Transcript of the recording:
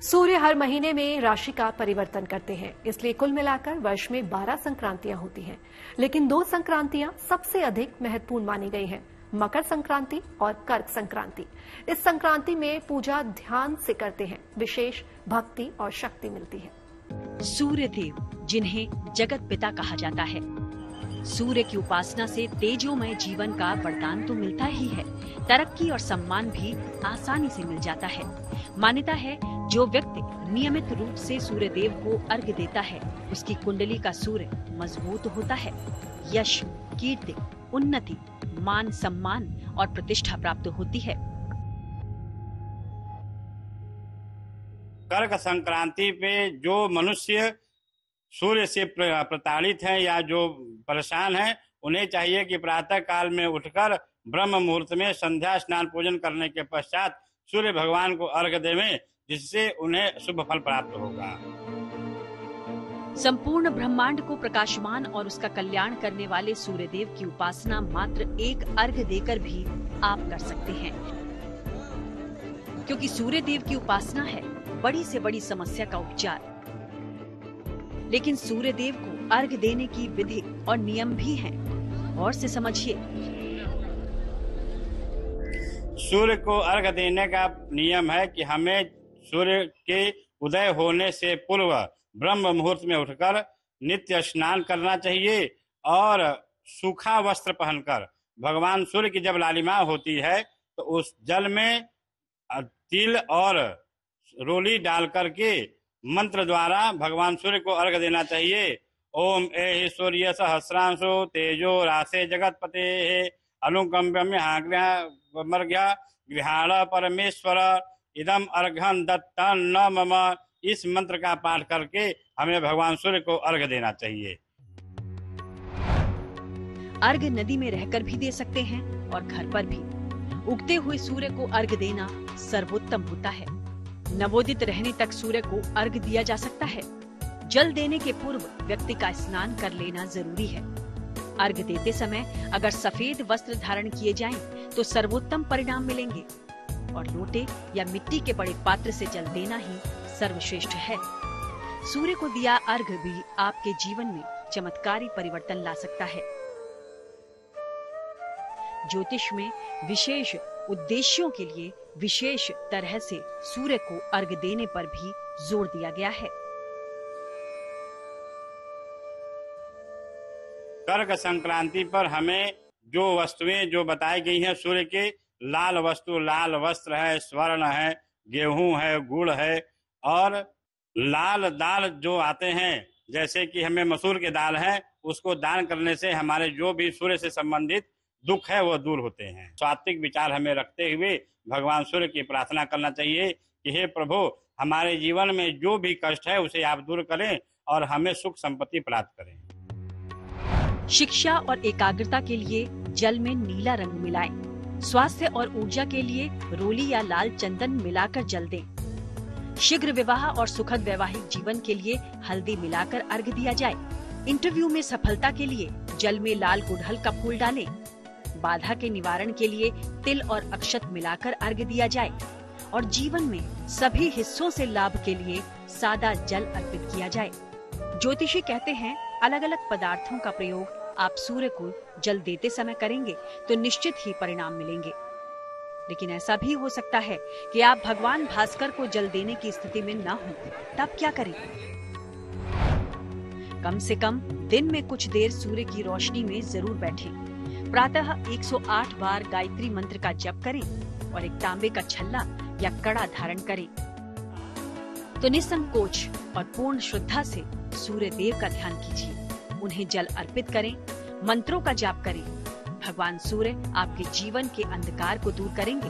सूर्य हर महीने में राशि का परिवर्तन करते हैं, इसलिए कुल मिलाकर वर्ष में 12 संक्रांतियां होती हैं। लेकिन 2 संक्रांतियां सबसे अधिक महत्वपूर्ण मानी गई हैं, मकर संक्रांति और कर्क संक्रांति। इस संक्रांति में पूजा ध्यान से करते हैं, विशेष भक्ति और शक्ति मिलती है। सूर्य देव, जिन्हें जगत पिता कहा जाता है, सूर्य की उपासना से तेजोमय जीवन का वरदान तो मिलता ही है, तरक्की और सम्मान भी आसानी से मिल जाता है। मान्यता है, जो व्यक्ति नियमित रूप से सूर्य देव को अर्घ्य देता है, उसकी कुंडली का सूर्य मजबूत होता है। यश, कीर्ति, उन्नति, मान सम्मान और प्रतिष्ठा प्राप्त होती है। कर्क संक्रांति पे जो मनुष्य सूर्य से प्रताड़ित हैं या जो परेशान हैं, उन्हें चाहिए कि प्रातः काल में उठकर ब्रह्म मुहूर्त में संध्या स्नान पूजन करने के पश्चात सूर्य भगवान को अर्घ्य देवें, जिससे उन्हें शुभ फल प्राप्त होगा। संपूर्ण ब्रह्मांड को प्रकाशमान और उसका कल्याण करने वाले सूर्य देव की उपासना मात्र एक अर्घ्य देकर भी आप कर सकते हैं, क्योंकि सूर्य देव की उपासना है बड़ी से बड़ी समस्या का उपचार। लेकिन सूर्य देव को अर्घ्य देने की विधि और नियम भी हैं, और से समझिए। सूर्य को अर्घ्य देने का नियम है कि हमें सूर्य के उदय होने से पूर्व ब्रह्म मुहूर्त में उठकर नित्य स्नान करना चाहिए और सूखा वस्त्र पहनकर भगवान सूर्य की जब लालिमा होती है तो उस जल में तिल और रोली डाल करके मंत्र द्वारा भगवान सूर्य को अर्घ्य देना चाहिए। ओम ए सूर्य सहस्रांशो तेजो रासे जगतपते अनुकंप्यमर्घ्य गृहाण परमेश्वर इदम अर्घ्यं दत्तं न मम। इस मंत्र का पाठ करके हमें भगवान सूर्य को अर्घ्य देना चाहिए। अर्घ्य नदी में रहकर भी दे सकते हैं और घर पर भी। उगते हुए सूर्य को अर्घ्य देना सर्वोत्तम होता है। नवोदित रहने तक सूर्य को अर्घ्य दिया जा सकता है। जल देने के पूर्व व्यक्ति का स्नान कर लेना जरूरी है। अर्घ्य देते समय अगर सफेद वस्त्र धारण किए जाएं, तो सर्वोत्तम परिणाम मिलेंगे, और लोटे या मिट्टी के बड़े पात्र से जल देना ही सर्वश्रेष्ठ है। सूर्य को दिया अर्घ्य भी आपके जीवन में चमत्कारी परिवर्तन ला सकता है। ज्योतिष में विशेष उद्देश्यों के लिए विशेष तरह से सूर्य को अर्घ्य देने पर भी जोर दिया गया है। कर्क संक्रांति पर हमें जो वस्तुएं जो बताई गई हैं सूर्य के, लाल वस्तु, लाल वस्त्र है, स्वर्ण है, गेहूं है, गुड़ है, और लाल दाल जो आते हैं, जैसे कि हमें मसूर के दाल है, उसको दान करने से हमारे जो भी सूर्य से संबंधित दुख है वो दूर होते हैं। सात्विक विचार हमें रखते हुए भगवान सूर्य की प्रार्थना करना चाहिए कि हे प्रभु, हमारे जीवन में जो भी कष्ट है उसे आप दूर करें और हमें सुख संपत्ति प्राप्त करें। शिक्षा और एकाग्रता के लिए जल में नीला रंग मिलाएं। स्वास्थ्य और ऊर्जा के लिए रोली या लाल चंदन मिलाकर जल दें। शीघ्र विवाह और सुखद वैवाहिक जीवन के लिए हल्दी मिलाकर अर्घ्य दिया जाए। इंटरव्यू में सफलता के लिए जल में लाल गुड़हल का फूल डालें। बाधा के निवारण के लिए तिल और अक्षत मिलाकर अर्घ्य दिया जाए, और जीवन में सभी हिस्सों से लाभ के लिए सादा जल अर्पित किया जाए। ज्योतिषी कहते हैं, अलग अलग पदार्थों का प्रयोग आप सूर्य को जल देते समय करेंगे तो निश्चित ही परिणाम मिलेंगे। लेकिन ऐसा भी हो सकता है कि आप भगवान भास्कर को जल देने की स्थिति में न हो, तब क्या करें? कम से कम दिन में कुछ देर सूर्य की रोशनी में जरूर बैठें। प्रातः 108 बार गायत्री मंत्र का जप करें और एक तांबे का छल्ला या कड़ा धारण करें। तो निसंकोच और पूर्ण श्रद्धा से सूर्य देव का ध्यान कीजिए, उन्हें जल अर्पित करें, मंत्रों का जाप करें। भगवान सूर्य आपके जीवन के अंधकार को दूर करेंगे